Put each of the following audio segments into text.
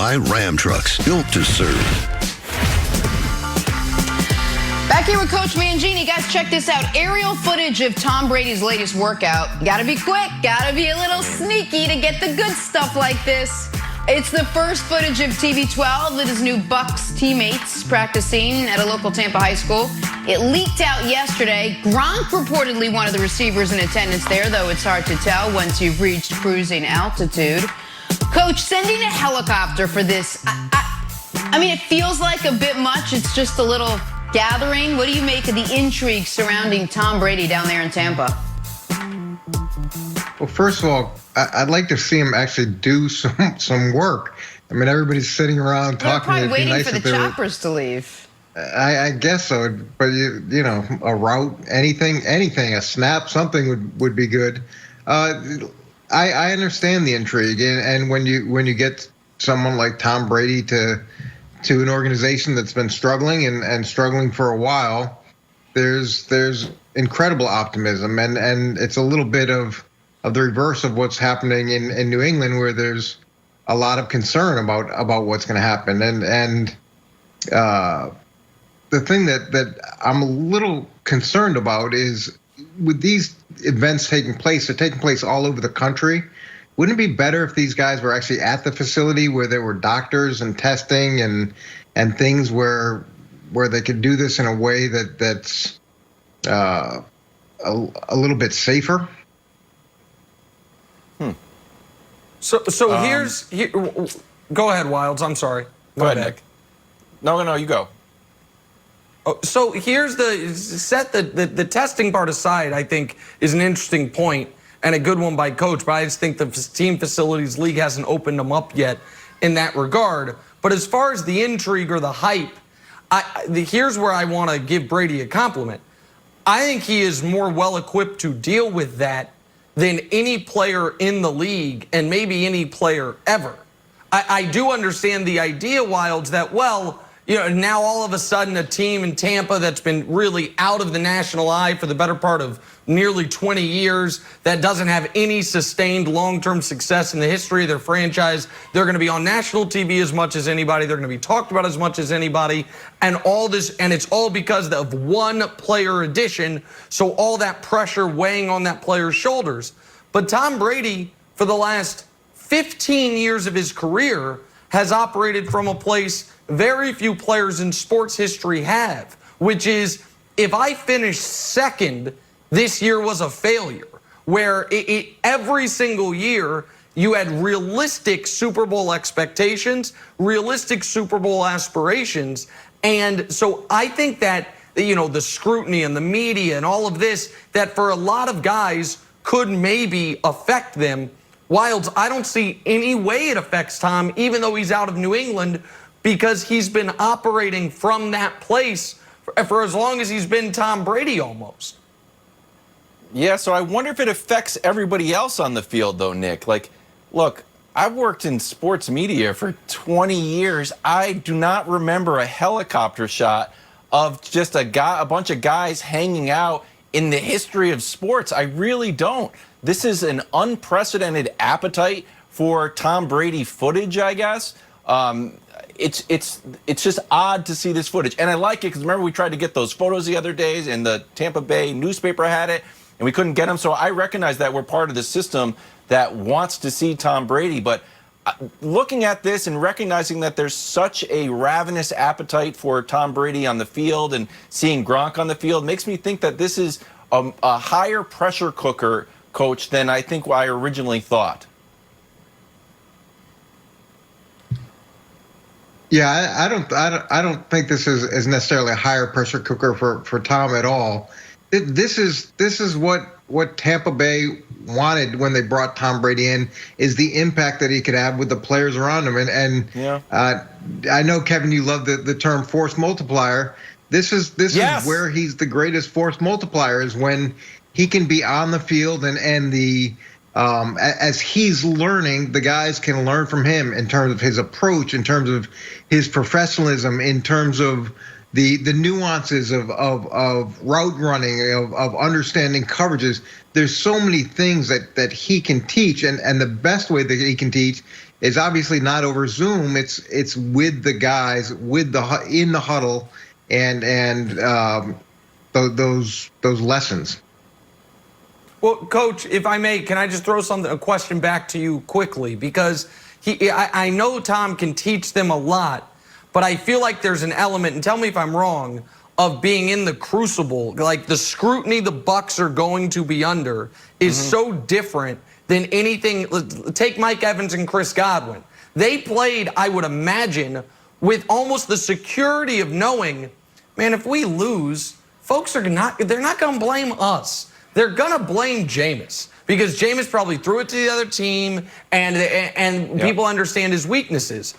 by Ram Trucks, built to serve. Back here with Coach Mangini. Guys, check this out. Aerial footage of Tom Brady's latest workout. Gotta be quick, gotta be a little sneaky to get the good stuff like this. It's the first footage of TB12 that his new Bucs teammates practicing at a local Tampa high school. It leaked out yesterday. Gronk reportedly one of the receivers in attendance there, though it's hard to tell once you've reached cruising altitude. Coach, sending a helicopter for this, I mean, it feels like a bit much. It's just a little gathering. What do you make of the intrigue surrounding Tom Brady down there in Tampa? Well, first of all, I'd like to see him actually do some work. I mean, everybody's sitting around talking. They're probably waiting for the choppers to leave. I guess so, but you know, a route, anything, a snap, something would be good. I understand the intrigue, and when you get someone like Tom Brady to an organization that's been struggling and struggling for a while, there's incredible optimism, and it's a little bit of the reverse of what's happening in New England, where there's a lot of concern about what's going to happen. And the thing that I'm a little concerned about is with these events taking place, they're taking place all over the country. Wouldn't it be better if these guys were actually at the facility where there were doctors and testing and things where they could do this in a way that's a little bit safer? So go ahead, Wilds. I'm sorry. Go ahead, Nick. No, you go. So here's the testing part aside, I think is an interesting point and a good one by Coach, but I just think the team facilities league hasn't opened them up yet in that regard. But as far as the intrigue or the hype, here's where I want to give Brady a compliment. I think he is more well equipped to deal with that than any player in the league and maybe any player ever. I do understand the idea, Wilds, that, well, you know, now all of a sudden a team in Tampa that's been really out of the national eye for the better part of nearly 20 years, that doesn't have any sustained long-term success in the history of their franchise, they're going to be on national TV as much as anybody, they're going to be talked about as much as anybody, and all this, and it's all because of one player addition, so all that pressure weighing on that player's shoulders. But Tom Brady, for the last 15 years of his career, has operated from a place very few players in sports history have, which is, if I finish second, this year was a failure, where every single year you had realistic Super Bowl expectations, realistic Super Bowl aspirations. And so I think that, you know, the scrutiny and the media and all of this, that for a lot of guys could maybe affect them. Wilds, I don't see any way it affects Tom, even though he's out of New England, because he's been operating from that place for as long as he's been Tom Brady almost. Yeah, so I wonder if it affects everybody else on the field, though, Nick. Like, look, I've worked in sports media for 20 years. I do not remember a helicopter shot of just a bunch of guys hanging out in the history of sports. I really don't. This is an unprecedented appetite for Tom Brady footage, I guess. It's just odd to see this footage. And I like it because remember we tried to get those photos the other days and the Tampa Bay newspaper had it and we couldn't get them. So I recognize that we're part of the system that wants to see Tom Brady. But looking at this and recognizing that there's such a ravenous appetite for Tom Brady on the field and seeing Gronk on the field makes me think that this is a higher pressure cooker, Coach, than I think I originally thought. Yeah, I don't think this is necessarily a higher pressure cooker for Tom at all. This is what Tampa Bay wanted when they brought Tom Brady in, is the impact that he could have with the players around him. And yeah. I know, Kevin, you love the term force multiplier. This is where he's the greatest force multiplier, is when he can be on the field and the as he's learning, the guys can learn from him in terms of his approach, in terms of his professionalism, in terms of the nuances of route running, of understanding coverages. There's so many things that he can teach, and the best way that he can teach is obviously not over Zoom. It's with the guys, in the huddle, and those lessons. Well, Coach, if I may, can I just throw a question back to you quickly? Because I know Tom can teach them a lot, but I feel like there's an element, and tell me if I'm wrong, of being in the crucible. Like the scrutiny the Bucs are going to be under is so different than anything. Take Mike Evans and Chris Godwin. They played, I would imagine, with almost the security of knowing, man, if we lose, folks they're not going to blame us. They're going to blame Jameis because Jameis probably threw it to the other team and people understand his weaknesses.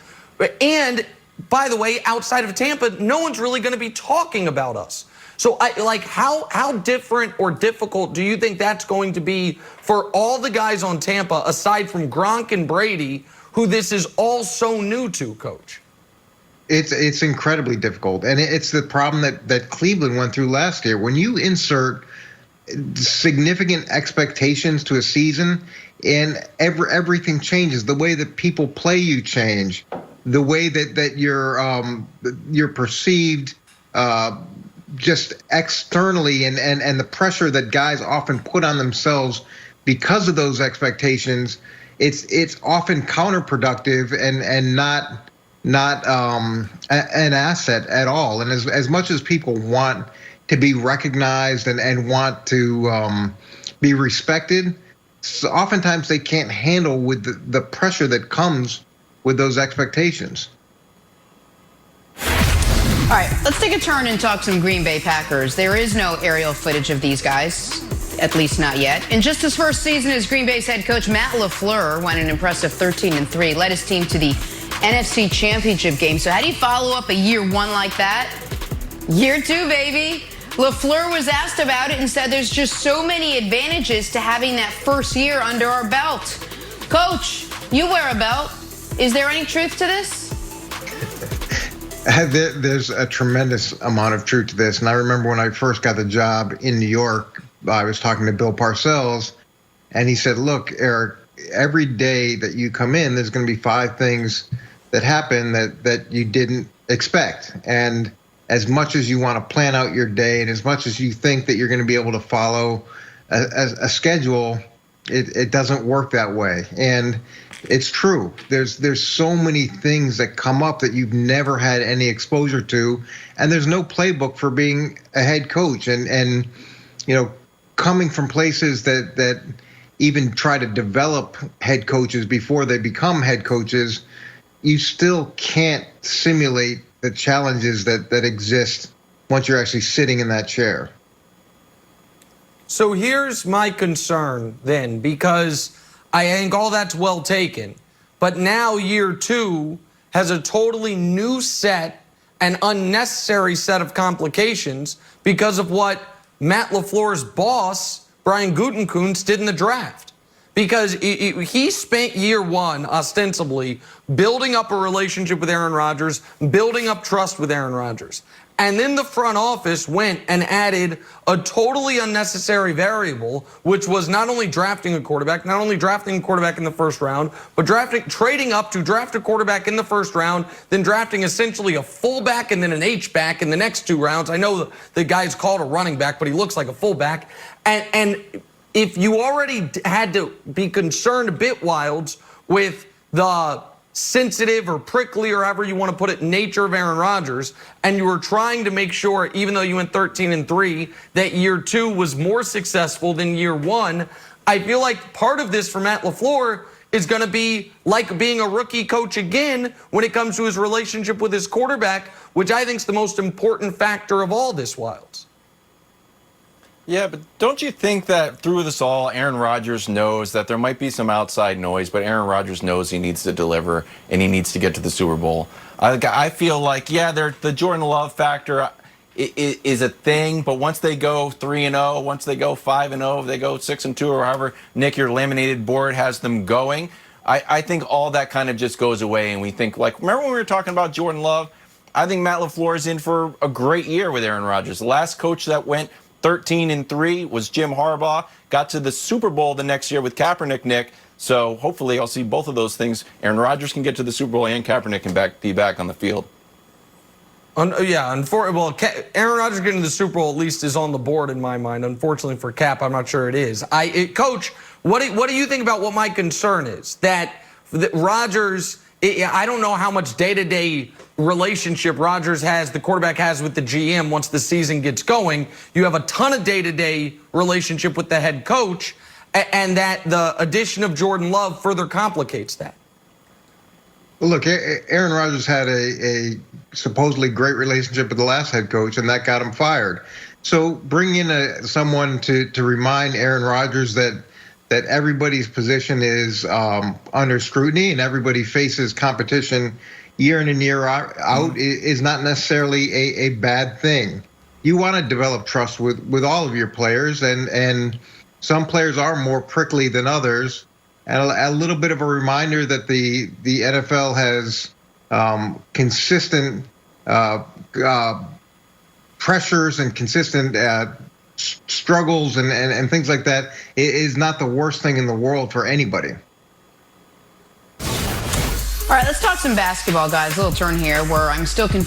And by the way, outside of Tampa, no one's really going to be talking about us. So how different or difficult do you think that's going to be for all the guys on Tampa aside from Gronk and Brady, who this is all so new to, Coach? It's incredibly difficult, and it's the problem that Cleveland went through last year. When you insert significant expectations to a season, and everything changes. The way that people play you change, the way that you're perceived just externally, and the pressure that guys often put on themselves because of those expectations. It's often counterproductive and not an asset at all. And as much as people want to be recognized and want to be respected, so oftentimes they can't handle with the pressure that comes with those expectations. All right, let's take a turn and talk some Green Bay Packers. There is no aerial footage of these guys, at least not yet. In just his first season as Green Bay's head coach, Matt LaFleur went an impressive 13-3, led his team to the NFC Championship game. So how do you follow up a year one like that? Year two, baby. LaFleur was asked about it and said there's just so many advantages to having that first year under our belt. Coach, you wear a belt. Is there any truth to this? There's a tremendous amount of truth to this. And I remember when I first got the job in New York, I was talking to Bill Parcells, and he said, look, Eric, every day that you come in, there's going to be 5 things that happen that you didn't expect. And as much as you want to plan out your day, and as much as you think that you're going to be able to follow a schedule, it doesn't work that way. And it's true. There's so many things that come up that you've never had any exposure to, and there's no playbook for being a head coach. And coming from places that even try to develop head coaches before they become head coaches, you still can't simulate the challenges that exist once you're actually sitting in that chair. So here's my concern then, because I think all that's well taken, but now year two has a totally new set and unnecessary set of complications because of what Matt LaFleur's boss, Brian Gutekunst, did in the draft. Because he spent year one ostensibly building up a relationship with Aaron Rodgers, building up trust with Aaron Rodgers. And then the front office went and added a totally unnecessary variable, which was not only drafting a quarterback, not only drafting a quarterback in the first round, but trading up to draft a quarterback in the first round, then drafting essentially a fullback and then an H-back in the next 2 rounds. I know the guy's called a running back, but he looks like a fullback. And if you already had to be concerned a bit, Wilds, with the sensitive or prickly or however you want to put it nature of Aaron Rodgers, and you were trying to make sure, even though you went 13-3, that year two was more successful than year one, I feel like part of this for Matt LaFleur is going to be like being a rookie coach again when it comes to his relationship with his quarterback, which I think is the most important factor of all this, Wilds. Yeah, but don't you think that through this all, Aaron Rodgers knows that there might be some outside noise, but Aaron Rodgers knows he needs to deliver and he needs to get to the Super Bowl? I feel like, yeah, the Jordan Love factor is a thing, but once they go 3-0, once they go 5-0, if they go 6-2 or however, Nick, your laminated board has them going, I think all that kind of just goes away, and we think, like, remember when we were talking about Jordan Love? I think Matt LaFleur is in for a great year with Aaron Rodgers. The last coach that went 13-3 was Jim Harbaugh. Got to the Super Bowl the next year with Kaepernick, Nick. So hopefully I'll see both of those things. Aaron Rodgers can get to the Super Bowl and Kaepernick can be back on the field. Well, Aaron Rodgers getting to the Super Bowl at least is on the board in my mind. Unfortunately for Cap, I'm not sure it is. Coach, what do you think about what my concern is? That Rodgers, I don't know how much day-to-day relationship Rodgers has, the quarterback has with the GM once the season gets going. You have a ton of day-to-day relationship with the head coach, and that the addition of Jordan Love further complicates that. Well, look, Aaron Rodgers had a supposedly great relationship with the last head coach, and that got him fired. So bring in someone to remind Aaron Rodgers that everybody's position is under scrutiny and everybody faces competition year in and year out is not necessarily a bad thing. You want to develop trust with all of your players, and some players are more prickly than others. And a little bit of a reminder that the NFL has consistent pressures and consistent struggles and things like that is not the worst thing in the world for anybody. All right, let's talk some basketball, guys. A little turn here where I'm still confused.